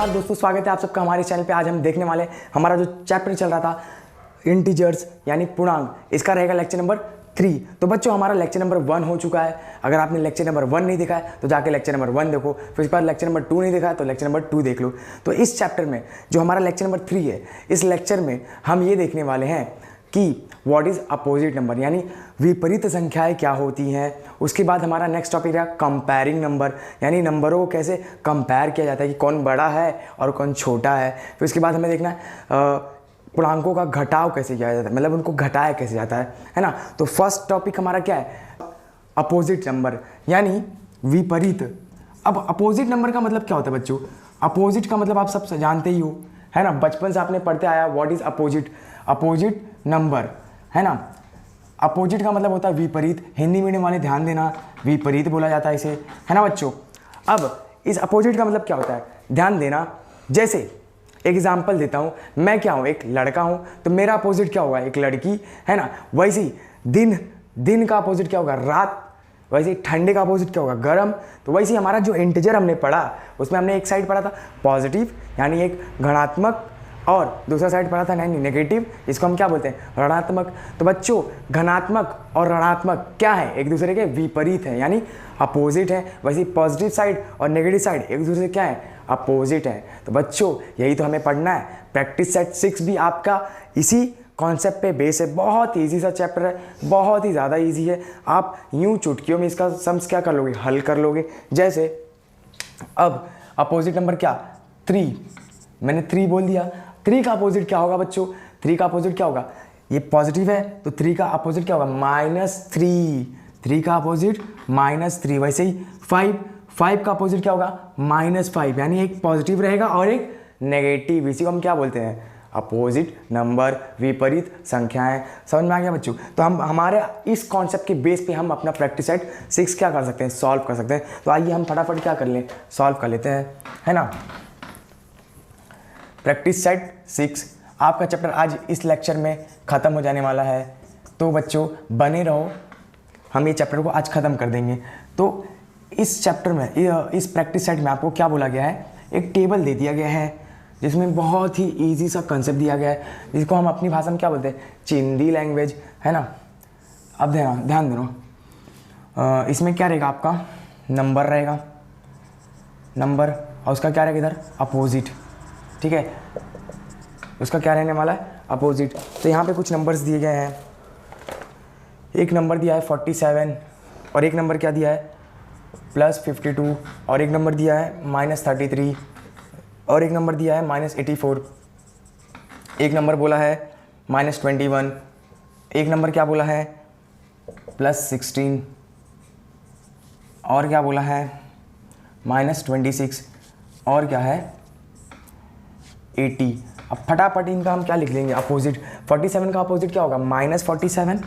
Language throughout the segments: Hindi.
नमस्कार दोस्तों, स्वागत है आप सबका हमारे चैनल पे। आज हम देखने वाले हमारा जो चैप्टर चल रहा था इंटीजर्स यानी पूर्णांक, इसका रहेगा लेक्चर नंबर 3। तो बच्चों हमारा लेक्चर नंबर 1 हो चुका है। अगर आपने लेक्चर नंबर 1 नहीं देखा है तो जाके लेक्चर नंबर 1 देखो, फिर इसके बाद लेक्चर नंबर 2 नहीं देखा है तो लेक्चर नंबर 2 देख लो। तो इस चैप्टर में जो हमारा लेक्चर नंबर 3 है, इस लेक्चर में हम ये देखने वाले हैं कि व्हाट इज़ अपोजिट नंबर, यानी विपरीत संख्याएं क्या होती हैं। उसके बाद हमारा नेक्स्ट टॉपिक है कंपेयरिंग नंबर, यानी नंबरों को कैसे कंपेयर किया जाता है कि कौन बड़ा है और कौन छोटा है। फिर उसके बाद हमें देखना है पूर्णांकों का घटाव कैसे किया जाता है, मतलब उनको घटाया कैसे जाता है ना। तो फर्स्ट टॉपिक हमारा क्या है, अपोजिट नंबर यानी विपरीत। अब अपोजिट नंबर का मतलब क्या होता है बच्चों? अपोजिट का मतलब आप सब जानते ही हो, है ना, बचपन से आपने पढ़ते आया what is opposite, opposite number, है ना। अपोजिट का मतलब होता है विपरीत। हिंदी मीडियम वाले ध्यान देना, विपरीत बोला जाता है इसे, है ना बच्चों। अब इस अपोजिट का मतलब क्या होता है, ध्यान देना। जैसे एग्जाम्पल देता हूँ, मैं क्या हूँ, एक लड़का हूँ, तो मेरा अपोजिट क्या होगा, एक लड़की, है ना। वैसे ही दिन का अपोजिट क्या होगा, रात। वैसे ही ठंडे का अपोजिट क्या होगा, गर्म। तो वैसे ही हमारा जो इंटीजर हमने पढ़ा उसमें हमने एक साइड पढ़ा था पॉजिटिव यानी एक धनात्मक, और दूसरा साइड पढ़ा था यानी नेगेटिव, इसको हम क्या बोलते हैं, ऋणात्मक। तो बच्चों धनात्मक और ऋणात्मक क्या है, एक दूसरे के विपरीत है यानी अपोजिट है। वैसे पॉजिटिव साइड और नेगेटिव साइड एक दूसरे से क्या है, अपोजिट है। तो बच्चों यही तो हमें पढ़ना है। प्रैक्टिस सेट 6 भी आपका इसी कॉन्सेप्ट पे बेस है। बहुत ईजी सा चैप्टर है, बहुत ही ज़्यादा ईजी है। आप यूं चुटकियों में इसका सम्स क्या कर लोगे, हल कर लोगे। जैसे अब अपोजिट नंबर क्या, 3, मैंने 3 बोल दिया। 3 का अपोजिट क्या होगा बच्चों, 3 का अपोजिट क्या होगा, ये पॉजिटिव है तो 3 का अपोजिट क्या होगा, -3। 3 का अपोजिट -3। वैसे ही 5 का अपोजिट क्या होगा, -5, यानी एक पॉजिटिव रहेगा और एक नेगेटिव। इसी को हम क्या बोलते हैं, अपोजिट नंबर, विपरीत संख्याएं। समझ में आ गया बच्चों। तो हम हमारे इस कॉन्सेप्ट के बेस पे हम अपना प्रैक्टिस सेट 6 क्या कर सकते हैं, सॉल्व कर सकते हैं। तो आइए हम फटाफट क्या कर लें, सॉल्व कर लेते हैं, है ना। प्रैक्टिस सेट 6 आपका चैप्टर आज इस लेक्चर में ख़त्म हो जाने वाला है। तो बच्चों बने रहो, हम ये चैप्टर को आज ख़त्म कर देंगे। तो इस चैप्टर में, इस प्रैक्टिस सेट में आपको क्या बोला गया है, एक टेबल दे दिया गया है जिसमें बहुत ही इजी सा कंसेप्ट दिया गया है, जिसको हम अपनी भाषा में क्या बोलते हैं, चिंदी लैंग्वेज, है ना। अब ध्यान देना, इसमें क्या रहेगा, आपका नंबर रहेगा, नंबर, और उसका क्या रहेगा इधर, अपोजिट, ठीक है। उसका क्या रहने वाला है, अपोजिट। तो यहाँ पे कुछ नंबर्स दिए गए हैं। एक नंबर दिया है 47, और एक नंबर क्या दिया है, +52, और एक नंबर दिया है -33, और एक नंबर दिया है -84, एक नंबर बोला है -21, एक नंबर क्या बोला है +16, और क्या बोला है -26, और क्या है 80। अब फटाफट इनका हम क्या लिख लेंगे, अपोजिट। 47 का अपोजिट क्या होगा, -47।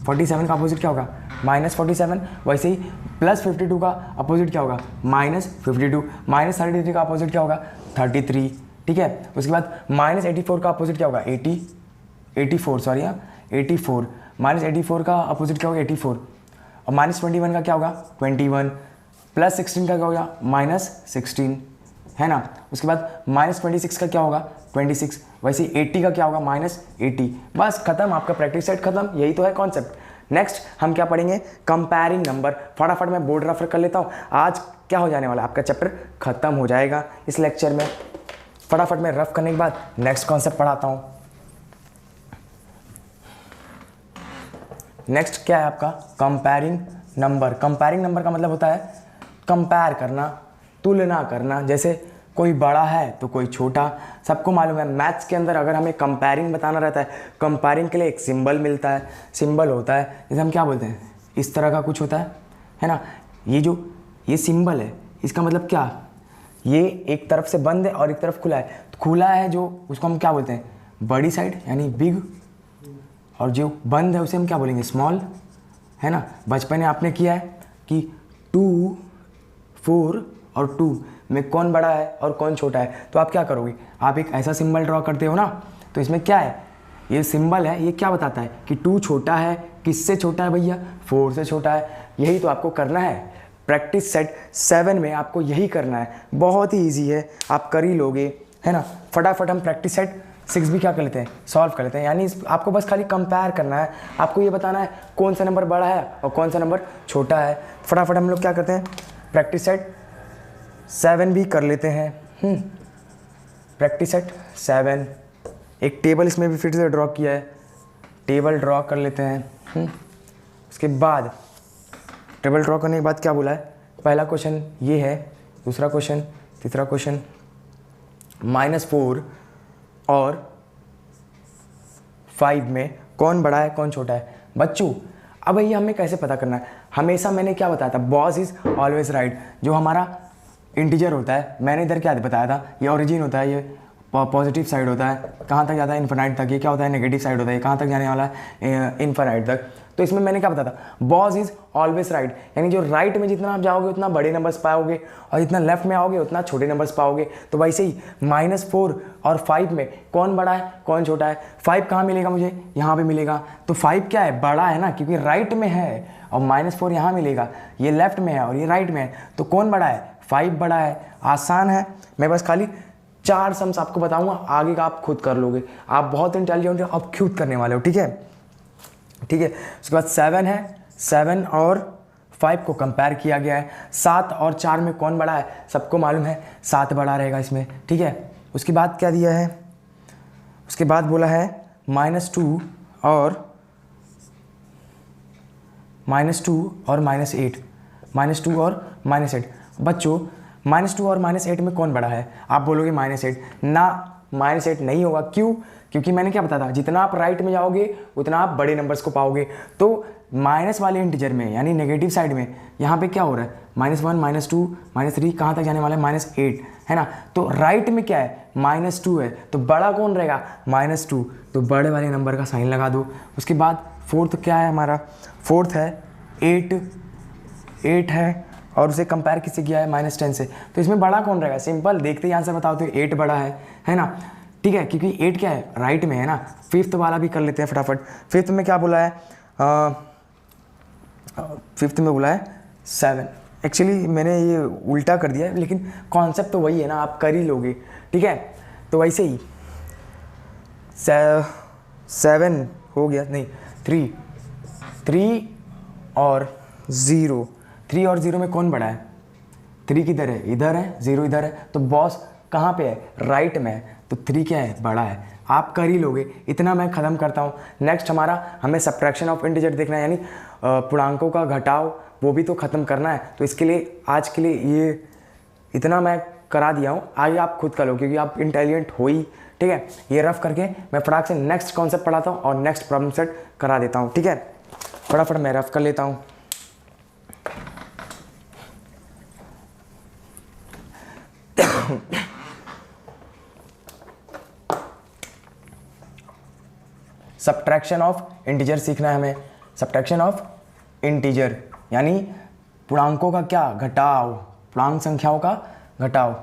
47 का अपोजिट क्या होगा, -47। वैसे ही +52 का अपोजिट क्या होगा, -52। -33 का अपोजिट क्या होगा, 33, ठीक है। उसके बाद -84 का अपोजिट क्या होगा, 84, सॉरी, 84। -84 का अपोजिट क्या होगा, 84। और -21 का क्या होगा, 21। +16 का क्या होगा, -16, है ना। उसके बाद -26 का क्या होगा, 26। वैसे 80 का क्या होगा, -80। बस खत्म, आपका प्रैक्टिस सेट खत्म। यही तो है कॉन्सेप्ट। नेक्स्ट हम क्या पढ़ेंगे, कंपेयरिंग नंबर। फटाफट मैं बोर्ड रेफर कर लेता हूँ। आज क्या हो जाने वाला है, आपका चैप्टर खत्म हो जाएगा इस लेक्चर में। फटाफट मैं रफ करने के बाद नेक्स्ट कॉन्सेप्ट पढ़ाता हूँ। नेक्स्ट क्या है आपका, कंपेयरिंग नंबर। कंपेयरिंग नंबर का मतलब होता है कंपेयर करना, तुलना करना। जैसे कोई बड़ा है तो कोई छोटा, सबको मालूम है मैथ्स के अंदर अगर हमें कंपेयरिंग बताना रहता है, कंपेयरिंग के लिए एक सिंबल मिलता है, सिंबल होता है, जैसे हम क्या बोलते हैं, इस तरह का कुछ होता है ना। ये सिंबल है, इसका मतलब क्या, ये एक तरफ से बंद है और एक तरफ खुला है। तो खुला है जो, उसको हम क्या बोलते हैं, बड़ी साइड यानी बिग, और जो बंद है उसे हम क्या बोलेंगे, स्मॉल, है ना। बचपन में आपने किया है कि 2, 4 और 2 में कौन बड़ा है और कौन छोटा है। तो आप क्या करोगे, आप एक ऐसा सिंबल ड्रॉ करते हो ना। तो इसमें क्या है, ये सिंबल है, ये क्या बताता है कि 2 छोटा है, किससे छोटा है भैया, 4 से छोटा है। यही तो आपको करना है। प्रैक्टिस सेट 7 में आपको यही करना है, बहुत ही ईजी है, आप कर ही लोगे, है ना। फटाफट हम प्रैक्टिस सेट 6 भी क्या कर लेते हैं, सॉल्व कर लेते हैं। यानी आपको बस खाली कंपेयर करना है, आपको ये बताना है कौन सा नंबर बड़ा है और कौन सा नंबर छोटा है। फटाफट हम लोग क्या करते हैं, प्रैक्टिस सेट 7 भी कर लेते हैं। प्रैक्टिस सेट 7, एक टेबल इसमें भी फिर से ड्रॉ किया है, टेबल ड्रॉ कर लेते हैं। उसके बाद टेबल ड्रॉ करने के बाद क्या बोला है, पहला क्वेश्चन ये है, दूसरा क्वेश्चन, तीसरा क्वेश्चन, -4 और 5 में कौन बड़ा है कौन छोटा है। बच्चों अब ये हमें कैसे पता करना है, हमेशा मैंने क्या बताया था, बॉस इज ऑलवेज राइट। जो हमारा इंटीजर होता है, मैंने इधर क्या बताया था, ये ओरिजिन होता है, ये पॉजिटिव साइड होता है, कहाँ तक जाता है, इन्फिनाइट तक। ये क्या होता है, नेगेटिव साइड होता है, कहाँ तक जाने वाला है, इन्फिनाइट तक। तो इसमें मैंने क्या बताया था, बॉस इज ऑलवेज राइट, यानी जो राइट में जितना आप जाओगे उतना बड़े नंबर्स पाओगे और जितना लेफ्ट में आओगे उतना छोटे नंबर्स पाओगे। तो वैसे ही -4 और 5 में कौन बड़ा है कौन छोटा है। 5 कहाँ मिलेगा मुझे, यहाँ पे मिलेगा, तो 5 क्या है, बड़ा है ना, क्योंकि राइट में है, और -4 यहाँ मिलेगा, ये लेफ्ट में है और ये राइट में है, तो कौन बड़ा है, 5 बड़ा है। आसान है, मैं बस खाली 4 सम्स आपको बताऊंगा, आगे का आप खुद कर लोगे। आप बहुत इंटेलिजेंट हो, आप खुद करने वाले हो, ठीक है, ठीक है। उसके बाद 7 है, 7 और 5 को कंपेयर किया गया है। 7 और 4 में कौन बड़ा है, सबको मालूम है 7 बड़ा रहेगा इसमें, ठीक है। उसके बाद क्या दिया है, उसके बाद बोला है -2 और -8, -2 और -8। बच्चों -2 और -8 में कौन बड़ा है, आप बोलोगे -8 ना, -8 नहीं होगा। क्यों, क्योंकि मैंने क्या बताया था, जितना आप राइट में जाओगे उतना आप बड़े नंबर्स को पाओगे। तो माइनस वाले इंटीजर में यानी नेगेटिव साइड में यहाँ पे क्या हो रहा है, -1, -2, -3, कहाँ तक जाने वाला है, -8, है ना। तो राइट में क्या है, -2 है, तो बड़ा कौन रहेगा, -2, तो बड़े वाले नंबर का साइन लगा दो। उसके बाद फोर्थ क्या है हमारा, फोर्थ है 8 है, और उसे कंपेयर किससे किया है, -10 से। तो इसमें बड़ा कौन रहेगा, सिंपल, देखते ही आंसर बताओ तो 8 बड़ा है ना, ठीक है, क्योंकि 8 क्या है, राइट में है ना। फिफ्थ वाला भी कर लेते हैं फटाफट। फिफ्थ में क्या बोला है, फिफ्थ में बोला है 7। एक्चुअली मैंने ये उल्टा कर दिया है, लेकिन कॉन्सेप्ट तो वही है ना, आप कर ही लोगे, ठीक है। तो वैसे ही 7 हो गया, नहीं 3 और 0, 3 और 0 में कौन बड़ा है, 3 किधर है, इधर है, 0 इधर है, तो बॉस कहाँ पे है, राइट में है, तो 3 क्या है, बड़ा है। आप कर ही लोगे, इतना मैं ख़त्म करता हूँ। नेक्स्ट हमारा हमें सब्ट्रैक्शन ऑफ इंटीजर देखना है, यानी पूर्णांकों का घटाव, वो भी तो ख़त्म करना है। तो इसके लिए आज के लिए ये इतना मैं करा दिया हूँ, आगे आप खुद कर लो, क्योंकि आप इंटेलिजेंट हो ही, ठीक है। ये रफ करके मैं फटाक से नेक्स्ट कॉन्सेप्ट पढ़ाता हूँ और नेक्स्ट प्रॉब्लम सेट करा देता हूँ, ठीक है। फटाफट मैं रफ कर लेता हूँ। सब्ट्रैक्शन ऑफ इंटीजर सीखना है हमें। सब्ट्रैक्शन ऑफ इंटीजर यानी पूर्णांकों का क्या, घटाव, पूर्णांक संख्याओं का घटाव,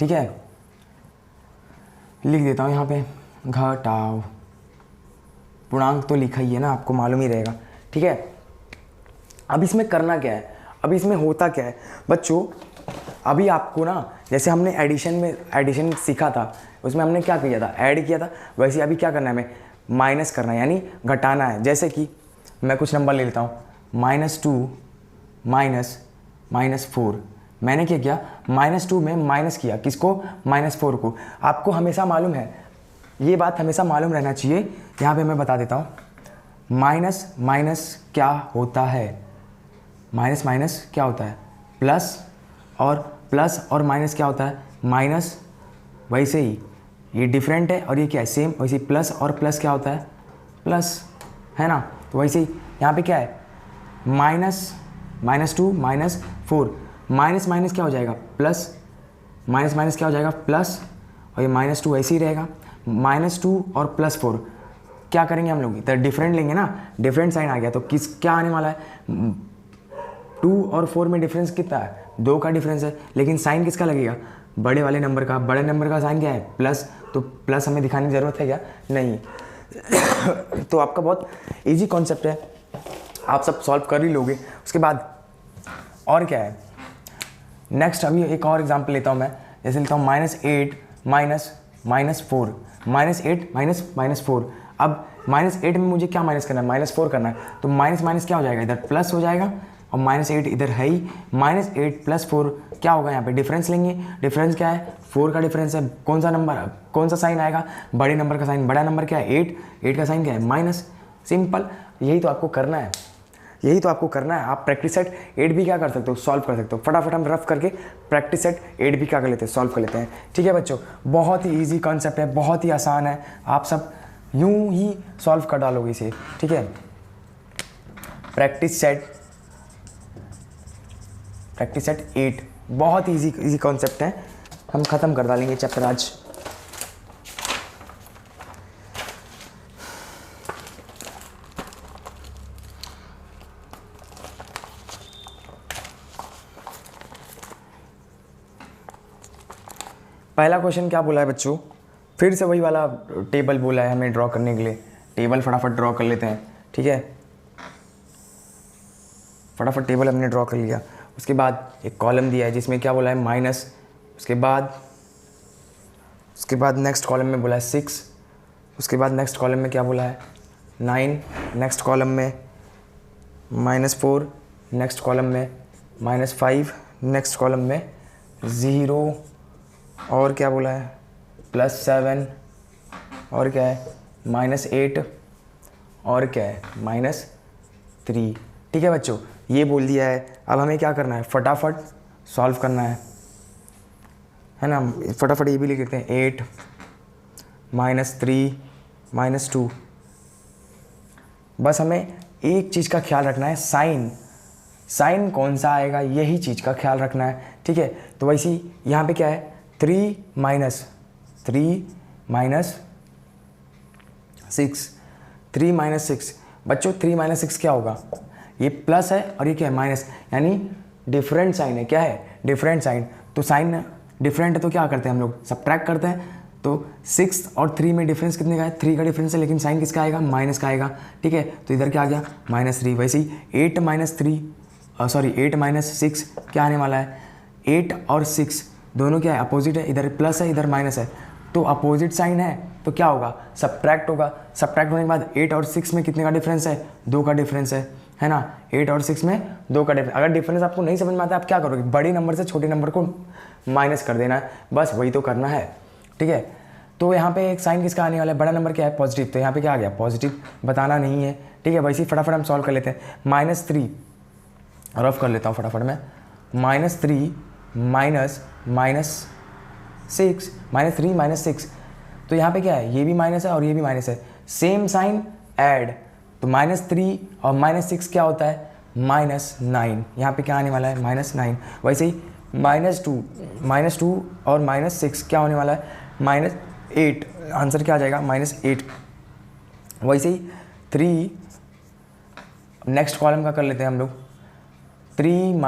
ठीक है। लिख देता हूँ यहाँ पे, घटाव, पूर्णांक तो लिखा ही है ना, आपको मालूम ही रहेगा, ठीक है। अब इसमें करना क्या है, अब इसमें होता क्या है बच्चों, अभी आपको ना, जैसे हमने एडिशन सीखा था, उसमें हमने क्या किया था, ऐड किया था, वैसे अभी क्या करना है, हमें माइनस करना है, यानी घटाना है। जैसे कि मैं कुछ नंबर ले लेता हूँ, -2 -4, मैंने क्या किया, -2 में माइनस किया, किसको, -4 को। आपको हमेशा मालूम है, ये बात हमेशा मालूम रहना चाहिए, यहाँ पे मैं बता देता हूँ। माइनस माइनस क्या होता है, माइनस माइनस क्या होता है, प्लस और माइनस क्या होता है, माइनस। वैसे ही ये डिफरेंट है और ये क्या है, सेम। वैसे ही प्लस और प्लस क्या होता है, प्लस, है ना। तो वैसे ही यहाँ पे क्या है, -2 -4, माइनस माइनस क्या हो जाएगा, प्लस, माइनस माइनस क्या हो जाएगा, प्लस, और ये -2 ऐसे ही रहेगा। -2 और +4 क्या करेंगे हम लोग, इधर डिफरेंट लेंगे ना, डिफरेंट साइन आ गया, तो क्या आने वाला है, 2 और 4 में डिफरेंस कितना है, 2 का डिफरेंस है, लेकिन साइन किसका लगेगा, बड़े वाले नंबर का। बड़े नंबर का साइन क्या है, प्लस, तो प्लस हमें दिखाने की ज़रूरत है क्या, नहीं। तो आपका बहुत इजी कॉन्सेप्ट है, आप सब सॉल्व कर ही लोगे। उसके बाद और क्या है नेक्स्ट, अभी एक और एग्जांपल लेता हूँ मैं, जैसे लेता हूँ -8 -4, -8 -4। अब -8 में मुझे क्या माइनस करना है, -4 करना है, तो माइनस माइनस क्या हो जाएगा, इधर प्लस हो जाएगा, और -8 इधर है ही, -8 + 4 क्या होगा, यहाँ पे डिफरेंस लेंगे। डिफरेंस क्या है, 4 का डिफरेंस है, कौन सा नंबर, कौन सा साइन आएगा, बड़े नंबर का साइन। बड़ा नंबर क्या है 8 का साइन क्या है माइनस। सिंपल, यही तो आपको करना है, यही तो आपको करना है। आप प्रैक्टिस सेट 8 भी क्या कर सकते हो, सॉल्व कर सकते हो। फटाफट हम रफ करके प्रैक्टिस सेट 8 भी क्या कर लेते हैं, सॉल्व कर लेते हैं। ठीक है बच्चों, बहुत ही ईजी कॉन्सेप्ट है, बहुत ही आसान है, आप सब यूं ही सॉल्व कर डालोगे इसे। ठीक है, प्रैक्टिस सेट 8 बहुत इजी कॉन्सेप्ट है, हम ख़त्म कर डालेंगे चैप्टर आज। पहला क्वेश्चन क्या बोला है बच्चों, फिर से वही वाला टेबल बोला है हमें ड्रॉ करने के लिए। टेबल फटाफट ड्रॉ कर लेते हैं। ठीक है, फटाफट टेबल हमने ड्रॉ कर लिया। उसके बाद एक कॉलम दिया है जिसमें क्या बोला है माइनस, उसके बाद नेक्स्ट कॉलम में बोला है 6, उसके बाद नेक्स्ट कॉलम में क्या बोला है 9, नेक्स्ट कॉलम में -4, नेक्स्ट कॉलम में -5, नेक्स्ट कॉलम में 0, और क्या बोला है +7, और क्या है -8, और क्या है -3। ठीक है बच्चों, ये बोल दिया है। अब हमें क्या करना है, फटाफट सॉल्व करना है ना। फटाफट ये भी लिख लेते हैं 8 -3 -2। बस हमें एक चीज़ का ख्याल रखना है, साइन कौन सा आएगा, यही चीज़ का ख्याल रखना है। ठीक है, तो वैसे ही यहाँ पे क्या है 3 - 6 बच्चों। 3 - 6 क्या होगा, ये प्लस है और ये क्या है माइनस, यानी डिफरेंट साइन है। क्या है, डिफरेंट साइन। तो साइन डिफरेंट है तो क्या करते हैं हम लोग, सब्ट्रैक्ट करते हैं। तो 6 और 3 में डिफरेंस कितने का है, 3 का डिफरेंस है, लेकिन साइन किसका आएगा, माइनस का आएगा। ठीक है, तो इधर क्या आ गया -3। वैसे ही 8 - 6 क्या आने वाला है, 8 और 6 दोनों क्या है, अपोजिट है, इधर प्लस है इधर माइनस है, तो अपोजिट साइन है तो क्या होगा, सब्ट्रैक्ट होगा। सब्ट्रैक्ट होने के बाद 8 और 6 में कितने का डिफरेंस है, 2 का डिफरेंस है ना। 8 और 6 में 2 का डिफरेंस। अगर डिफरेंस आपको नहीं समझ में आता है आप क्या करोगे, बड़े नंबर से छोटे नंबर को माइनस कर देना है, बस वही तो करना है। ठीक है, तो यहाँ पे एक साइन किसका आने वाला है, बड़ा नंबर क्या है पॉजिटिव, तो यहाँ पे क्या आ गया पॉजिटिव, बताना नहीं है। ठीक है, वैसे ही फटाफट हम सॉल्व कर लेते हैं। -3 रफ कर लेता हूँ फटाफट में, -3 -6 तो यहाँ पे क्या है, ये भी माइनस है और ये भी माइनस है, सेम साइन ऐड, तो -3 और -6 क्या होता है -9। यहाँ पे क्या आने वाला है -9। वैसे ही -2 और -6 क्या होने वाला है -8। आंसर क्या आ जाएगा -8। वैसे ही 3 नेक्स्ट कॉलम का कर लेते हैं हम लोग। 3 -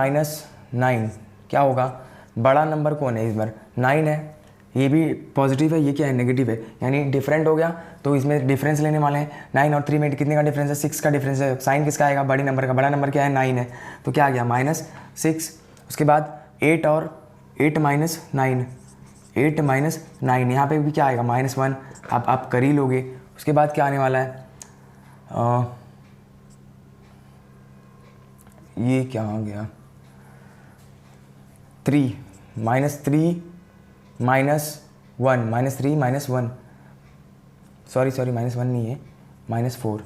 9 क्या होगा, बड़ा नंबर कौन है इस बार 9 है, ये भी पॉजिटिव है, ये क्या है नेगेटिव है, यानी डिफरेंट हो गया, तो इसमें डिफरेंस लेने वाले हैं। 9 और 3 में कितने का डिफरेंस है, 6 का डिफरेंस है। साइन किसका आएगा, बड़े नंबर का, बड़ा नंबर क्या है 9 है, तो क्या आ गया -6। उसके बाद 8 और 8 - 9 यहाँ पे भी क्या आएगा -1, आप कर ही लोगे। उसके बाद क्या आने वाला है, ये क्या आ गया 3 -3 -1 सॉरी -1 नहीं है, -4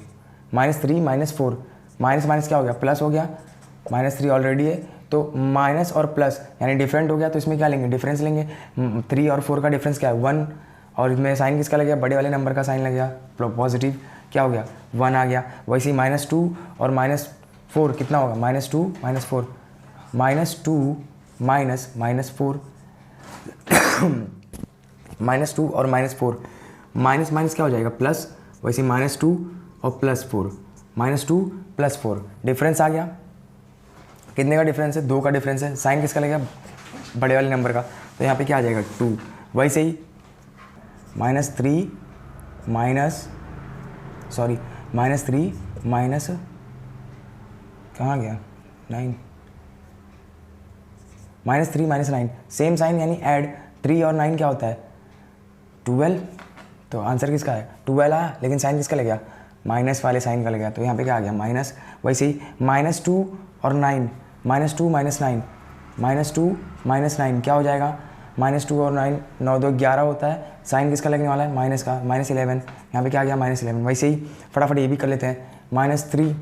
-3 -4 माइनस क्या हो गया, प्लस हो गया, -3 ऑलरेडी है, तो माइनस और प्लस यानी डिफरेंट हो गया, तो इसमें क्या लेंगे, डिफरेंस लेंगे। 3 और 4 का डिफरेंस क्या है 1, और इसमें साइन किसका लग गया, बड़े वाले नंबर का साइन लग गया, पॉजिटिव, क्या हो गया 1 आ गया। वैसे ही -2 और -4 कितना होगा, -2 -4 -2 -4 -2 और -4 माइनस क्या हो जाएगा प्लस, वैसे -2 और +4 -2 +4 डिफरेंस आ गया। कितने का डिफरेंस है, 2 का डिफरेंस है, साइन किसका लगेगा, बड़े वाले नंबर का, तो यहाँ पे क्या आ जाएगा 2। वैसे ही -3 कहाँ गया 9 -3 -9 सेम साइन यानी ऐड 3 और 9 क्या होता है 12। तो आंसर किसका है 12 आया, लेकिन साइन किसका लग गया माइनस वाले साइन का लग गया, तो यहाँ पे क्या आ गया माइनस। वैसे ही -2 और 9 -2 -9 -2 -9 क्या हो जाएगा -2 और 9 9 2 11 होता है, साइन किसका लगने वाला है माइनस का -11। यहाँ पे क्या आ गया -11। वैसे ही फटाफट ये भी कर लेते हैं -3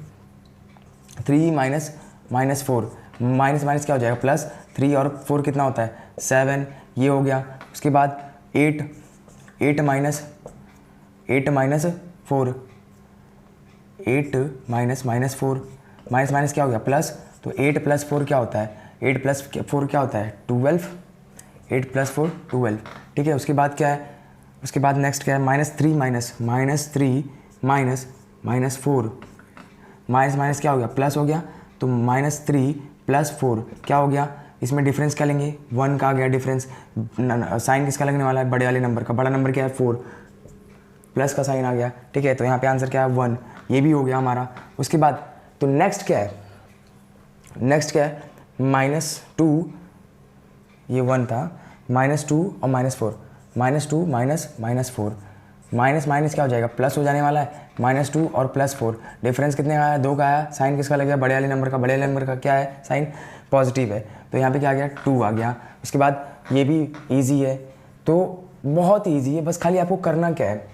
-4 माइनस क्या हो जाएगा +3 और 4 कितना होता है 7, ये हो गया। उसके बाद 8 माइनस 4 माइनस क्या हो गया प्लस, तो 8 + 4 क्या होता है 8 + 4 क्या होता है 12, 8 + 4 12, ठीक है। उसके बाद क्या है, उसके बाद नेक्स्ट क्या है -3 -4 माइनस क्या हो गया प्लस हो गया, तो -3 + 4 क्या हो गया, इसमें डिफरेंस क्या लेंगे 1 का आ गया डिफरेंस, साइन किसका लगने वाला है बड़े वाले नंबर का, बड़ा नंबर क्या है 4, प्लस का साइन आ गया, ठीक है। तो यहाँ पे आंसर क्या है 1, ये भी हो गया हमारा। उसके बाद तो नेक्स्ट क्या है -2, ये 1 था, -2 और -4 -2 -4 माइनस क्या हो जाएगा प्लस हो जाने वाला है, -2 और +4 डिफरेंस कितने का आया 2 का आया, साइन किसका लग गया बड़े वाले नंबर का, बड़े वाले नंबर का क्या है साइन पॉजिटिव है, तो यहाँ पे क्या आ गया 2 आ गया। उसके बाद ये भी इजी है, तो बहुत ईजी है, बस खाली आपको करना क्या है,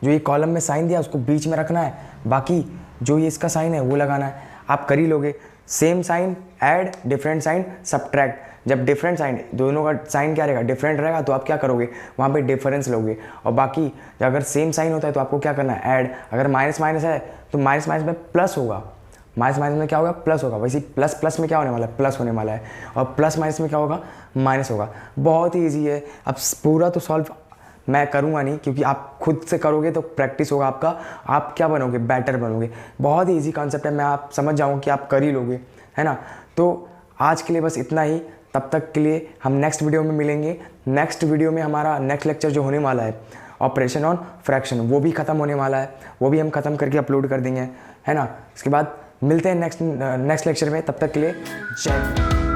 जो ये कॉलम में साइन दिया उसको बीच में रखना है, बाकी जो ये इसका साइन है वो लगाना है, आप कर ही लोगे। Same sign add, different sign subtract, जब डिफरेंट साइन दोनों का साइन क्या रहेगा डिफरेंट रहेगा तो आप क्या करोगे वहाँ पे डिफरेंस लोगे, और बाकी अगर सेम साइन होता है तो आपको क्या करना है ऐड, अगर माइनस है तो माइनस में प्लस होगा, माइनस में क्या होगा प्लस होगा, वैसे प्लस में क्या होने वाला है प्लस होने वाला है, और प्लस माइनस में क्या होगा माइनस होगा। बहुत ही ईजी है, अब पूरा तो सॉल्व मैं करूँगा नहीं क्योंकि आप खुद से करोगे तो प्रैक्टिस होगा आपका, आप क्या बनोगे बेटर बनोगे। बहुत ही ईजी कॉन्सेप्ट है, मैं आप समझ जाऊँगा कि आप कर ही लोगे, है ना। तो आज के लिए बस इतना ही, तब तक के लिए हम नेक्स्ट वीडियो में मिलेंगे। नेक्स्ट वीडियो में हमारा नेक्स्ट लेक्चर जो होने वाला है ऑपरेशन ऑन फ्रैक्शन, वो भी ख़त्म होने वाला है, वो भी हम ख़त्म करके अपलोड कर देंगे, है ना। इसके बाद मिलते हैं नेक्स्ट लेक्चर में, तब तक के लिए जय हिंद।